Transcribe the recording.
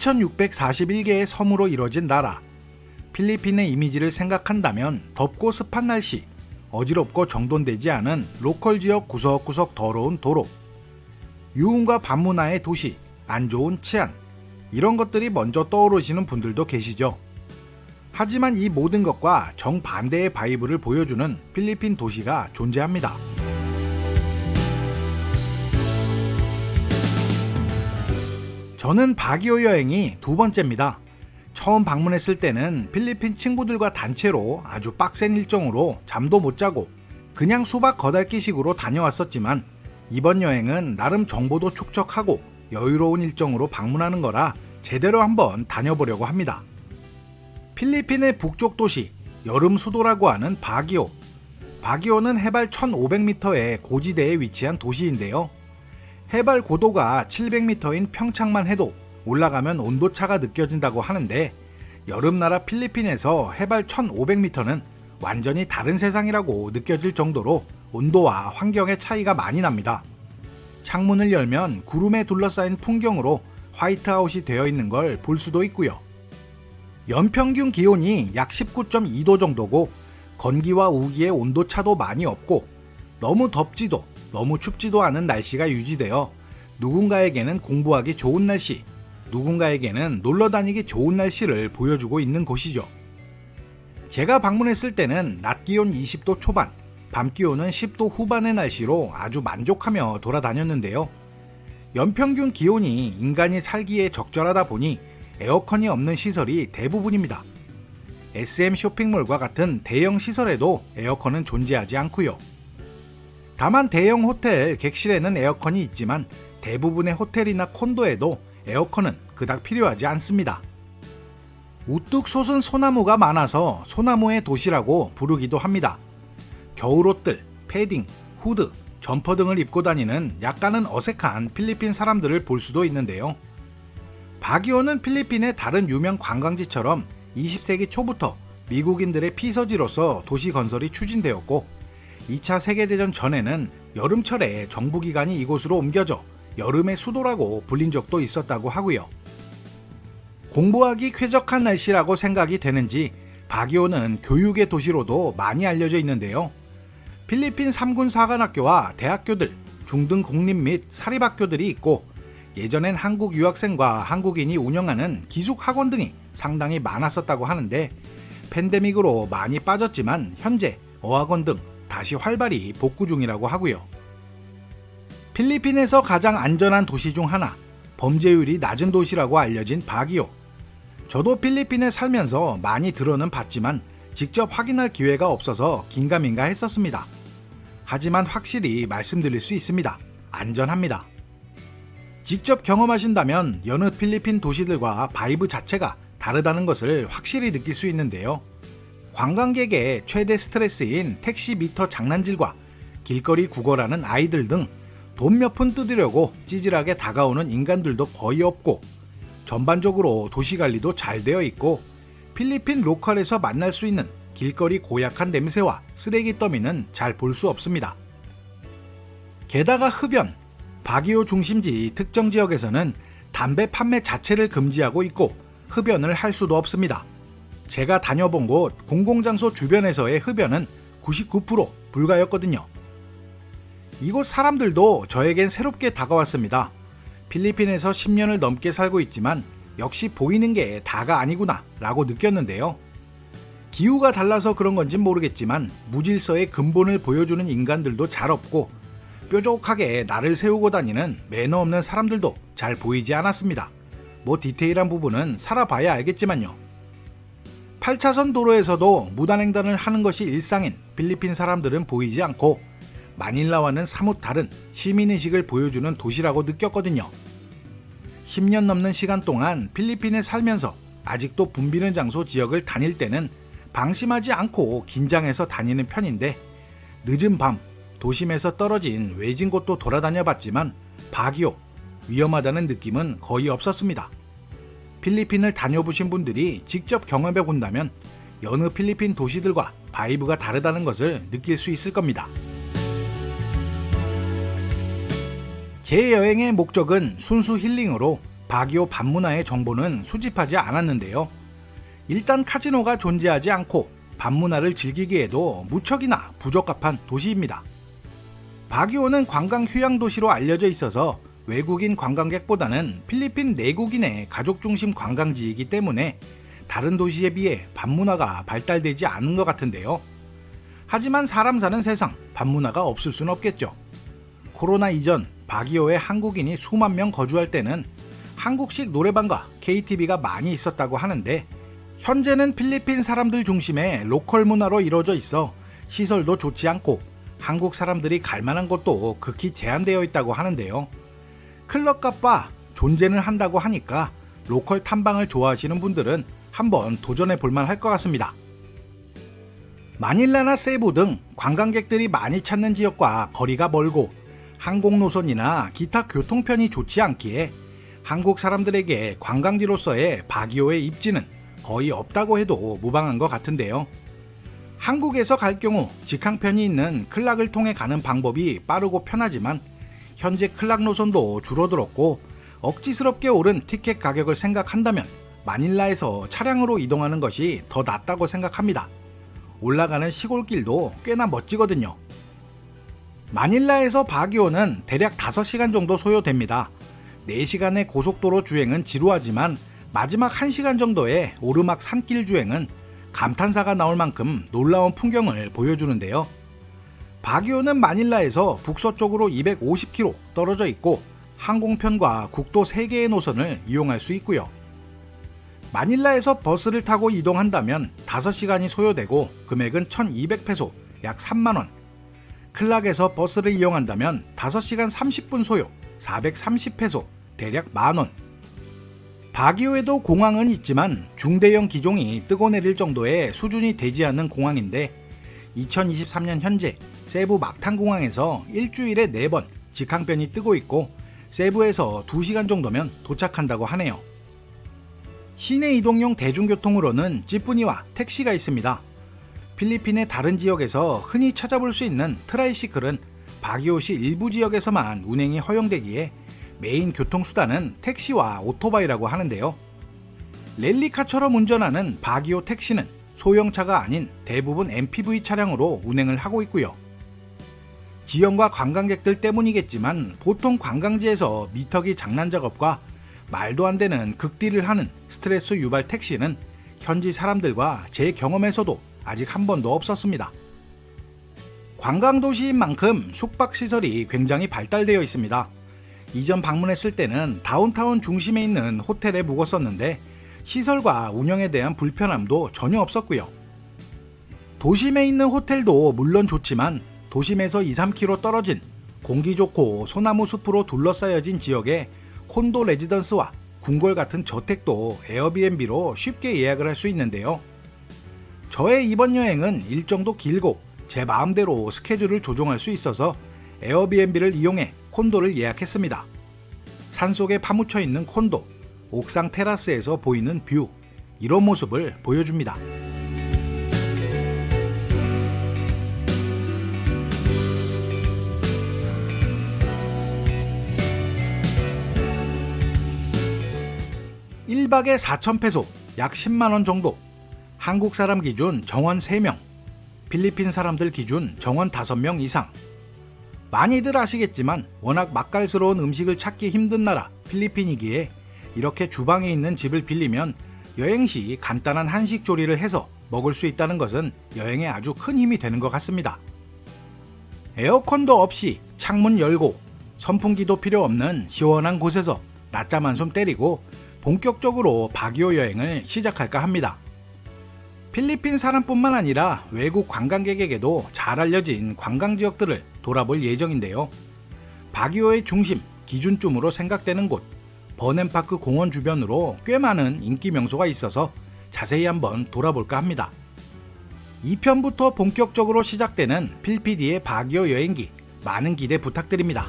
7,641개의 섬으로 이뤄진 나라. 필리핀의 이미지를 생각한다면 덥고 습한 날씨, 어지럽고 정돈되지 않은 로컬 지역 구석구석 더러운 도로, 유흥과 반문화의 도시, 안 좋은 치안, 이런 것들이 먼저 떠오르시는 분들도 계시죠. 하지만 이 모든 것과 정반대의 바이브를 보여주는 필리핀 도시가 존재합니다. 저는 바기오 여행이 두 번째입니다. 처음 방문했을 때는 필리핀 친구들과 단체로 아주 빡센 일정으로 잠도 못 자고 그냥 수박 거달기식으로 다녀왔었지만, 이번 여행은 나름 정보도 축적하고 여유로운 일정으로 방문하는 거라 제대로 한번 다녀보려고 합니다. 필리핀의 북쪽 도시, 여름 수도라고 하는 바기오. 바기오는 해발 1500m의 고지대에 위치한 도시인데요. 해발 고도가 700m인 평창만 해도 올라가면 온도차가 느껴진다고 하는데, 여름나라 필리핀에서 해발 1500m는 완전히 다른 세상이라고 느껴질 정도로 온도와 환경의 차이가 많이 납니다. 창문을 열면 구름에 둘러싸인 풍경으로 화이트아웃이 되어 있는 걸 볼 수도 있고요. 연평균 기온이 약 19.2도 정도고, 건기와 우기의 온도차도 많이 없고, 너무 덥지도 너무 춥지도 않은 날씨가 유지되어 누군가에게는 공부하기 좋은 날씨, 누군가에게는 놀러 다니기 좋은 날씨를 보여주고 있는 곳이죠. 제가 방문했을 때는 낮 기온 20도 초반, 밤 기온은 10도 후반의 날씨로 아주 만족하며 돌아다녔는데요. 연평균 기온이 인간이 살기에 적절하다 보니 에어컨이 없는 시설이 대부분입니다. SM 쇼핑몰과 같은 대형 시설에도 에어컨은 존재하지 않고요. 다만 대형 호텔 객실에는 에어컨이 있지만 대부분의 호텔이나 콘도에도 에어컨은 그닥 필요하지 않습니다. 우뚝 솟은 소나무가 많아서 소나무의 도시라고 부르기도 합니다. 겨울옷들, 패딩, 후드, 점퍼 등을 입고 다니는 약간은 어색한 필리핀 사람들을 볼 수도 있는데요. 바기오는 필리핀의 다른 유명 관광지처럼 20세기 초부터 미국인들의 피서지로서 도시 건설이 추진되었고, 2차 세계대전 전에는 여름철에 정부기관이 이곳으로 옮겨져 여름의 수도라고 불린 적도 있었다고 하고요. 공부하기 쾌적한 날씨라고 생각이 되는지 바기오는 교육의 도시로도 많이 알려져 있는데요. 필리핀 3군 사관학교와 대학교들, 중등 공립 및 사립학교들이 있고, 예전엔 한국 유학생과 한국인이 운영하는 기숙학원 등이 상당히 많았었다고 하는데, 팬데믹으로 많이 빠졌지만 현재 어학원 등 다시 활발히 복구 중이라고 하고요. 필리핀에서 가장 안전한 도시 중 하나, 범죄율이 낮은 도시라고 알려진 바기오. 저도 필리핀에 살면서 많이 들어는 봤지만 직접 확인할 기회가 없어서 긴가민가 했었습니다. 하지만 확실히 말씀드릴 수 있습니다. 안전합니다. 직접 경험하신다면 여느 필리핀 도시들과 바이브 자체가 다르다는 것을 확실히 느낄 수 있는데요. 관광객의 최대 스트레스인 택시 미터 장난질과 길거리 구걸하는 아이들 등 돈 몇 푼 뜯으려고 찌질하게 다가오는 인간들도 거의 없고, 전반적으로 도시관리도 잘 되어 있고, 필리핀 로컬에서 만날 수 있는 길거리 고약한 냄새와 쓰레기 더미는 잘 볼 수 없습니다. 게다가 흡연, 바기오 중심지 특정 지역에서는 담배 판매 자체를 금지하고 있고 흡연을 할 수도 없습니다. 제가 다녀본 곳 공공장소 주변에서의 흡연은 99% 불가였거든요. 이곳 사람들도 저에겐 새롭게 다가왔습니다. 필리핀에서 10년을 넘게 살고 있지만 역시 보이는 게 다가 아니구나 라고 느꼈는데요. 기후가 달라서 그런 건진 모르겠지만 무질서의 근본을 보여주는 인간들도 잘 없고, 뾰족하게 나를 세우고 다니는 매너 없는 사람들도 잘 보이지 않았습니다. 뭐 디테일한 부분은 살아봐야 알겠지만요. 8차선 도로에서도 무단횡단을 하는 것이 일상인 필리핀 사람들은 보이지 않고, 마닐라와는 사뭇 다른 시민의식을 보여주는 도시라고 느꼈거든요. 10년 넘는 시간 동안 필리핀에 살면서 아직도 붐비는 장소 지역을 다닐 때는 방심하지 않고 긴장해서 다니는 편인데, 늦은 밤 도심에서 떨어진 외진 곳도 돌아다녀 봤지만 바기오, 위험하다는 느낌은 거의 없었습니다. 필리핀을 다녀보신 분들이 직접 경험해 본다면 여느 필리핀 도시들과 바이브가 다르다는 것을 느낄 수 있을 겁니다. 제 여행의 목적은 순수 힐링으로 바기오 밤문화의 정보는 수집하지 않았는데요. 일단 카지노가 존재하지 않고 밤문화를 즐기기에도 무척이나 부적합한 도시입니다. 바기오는 관광 휴양 도시로 알려져 있어서 외국인 관광객보다는 필리핀 내국인의 가족 중심 관광지이기 때문에 다른 도시에 비해 밤문화가 발달되지 않은 것 같은데요. 하지만 사람 사는 세상 밤문화가 없을 순 없겠죠. 코로나 이전 바기오에 한국인이 수만 명 거주할 때는 한국식 노래방과 KTV가 많이 있었다고 하는데 현재는 필리핀 사람들 중심의 로컬 문화로 이루어져 있어 시설도 좋지 않고 한국 사람들이 갈 만한 곳도 극히 제한되어 있다고 하는데요. 클럽과 바 존재는 한다고 하니까 로컬 탐방을 좋아하시는 분들은 한번 도전해 볼만 할 것 같습니다. 마닐라나 세부 등 관광객들이 많이 찾는 지역과 거리가 멀고 항공 노선이나 기타 교통편이 좋지 않기에 한국 사람들에게 관광지로서의 바기오의 입지는 거의 없다고 해도 무방한 것 같은데요. 한국에서 갈 경우 직항편이 있는 클락을 통해 가는 방법이 빠르고 편하지만 현재 클락 노선도 줄어들었고 억지스럽게 오른 티켓 가격을 생각한다면 마닐라에서 차량으로 이동하는 것이 더 낫다고 생각합니다. 올라가는 시골길도 꽤나 멋지거든요. 마닐라에서 바기오는 대략 5시간 정도 소요됩니다. 4시간의 고속도로 주행은 지루하지만 마지막 1시간 정도의 오르막 산길 주행은 감탄사가 나올 만큼 놀라운 풍경을 보여주는데요. 바기오는 마닐라에서 북서쪽으로 250km 떨어져 있고 항공편과 국도 3개의 노선을 이용할 수 있고요. 마닐라에서 버스를 타고 이동한다면 5시간이 소요되고 금액은 1200페소, 약 3만원. 클락에서 버스를 이용한다면 5시간 30분 소요, 430페소, 대략 만원. 바기오에도 공항은 있지만 중대형 기종이 뜨고 내릴 정도의 수준이 되지 않는 공항인데 2023년 현재 세부 막탄공항에서 일주일에 4번 직항편이 뜨고 있고 세부에서 2시간 정도면 도착한다고 하네요. 시내 이동용 대중교통으로는 찌뿌니와 택시가 있습니다. 필리핀의 다른 지역에서 흔히 찾아볼 수 있는 트라이시클은 바기오시 일부 지역에서만 운행이 허용되기에 메인 교통수단은 택시와 오토바이라고 하는데요. 랠리카처럼 운전하는 바기오 택시는 소형차가 아닌 대부분 MPV 차량으로 운행을 하고 있고요. 지역과 관광객들 때문이겠지만 보통 관광지에서 미터기 장난 작업과 말도 안 되는 극딜을 하는 스트레스 유발 택시는 현지 사람들과 제 경험에서도 아직 한 번도 없었습니다. 관광도시인 만큼 숙박시설이 굉장히 발달되어 있습니다. 이전 방문했을 때는 다운타운 중심에 있는 호텔에 묵었었는데 시설과 운영에 대한 불편함도 전혀 없었고요. 도심에 있는 호텔도 물론 좋지만 도심에서 2-3km 떨어진 공기 좋고 소나무 숲으로 둘러싸여진 지역에 콘도 레지던스와 궁궐 같은 저택도 에어비앤비로 쉽게 예약을 할 수 있는데요. 저의 이번 여행은 일정도 길고 제 마음대로 스케줄을 조정할 수 있어서 에어비앤비를 이용해 콘도를 예약했습니다. 산속에 파묻혀 있는 콘도, 옥상 테라스에서 보이는 뷰, 이런 모습을 보여줍니다. (1박에) 4,000페소, 약 10만원 정도. 한국 사람 기준 정원 3명, 필리핀 사람들 기준 정원 5명 이상. 많이들 아시겠지만 워낙 맛깔스러운 음식을 찾기 힘든 나라 필리핀이기에 이렇게 주방에 있는 집을 빌리면 여행 시 간단한 한식 조리를 해서 먹을 수 있다는 것은 여행에 아주 큰 힘이 되는 것 같습니다. 에어컨도 없이 창문 열고 선풍기도 필요 없는 시원한 곳에서 낮잠 한숨 때리고 본격적으로 바기오 여행을 시작할까 합니다. 필리핀 사람뿐만 아니라 외국 관광객에게도 잘 알려진 관광지역들을 돌아볼 예정인데요. 바기오의 중심, 기준쯤으로 생각되는 곳, 버넨파크 공원 주변으로 꽤 많은 인기 명소가 있어서 자세히 한번 돌아볼까 합니다. 2편부터 본격적으로 시작되는 필피디의 바기오 여행기, 많은 기대 부탁드립니다.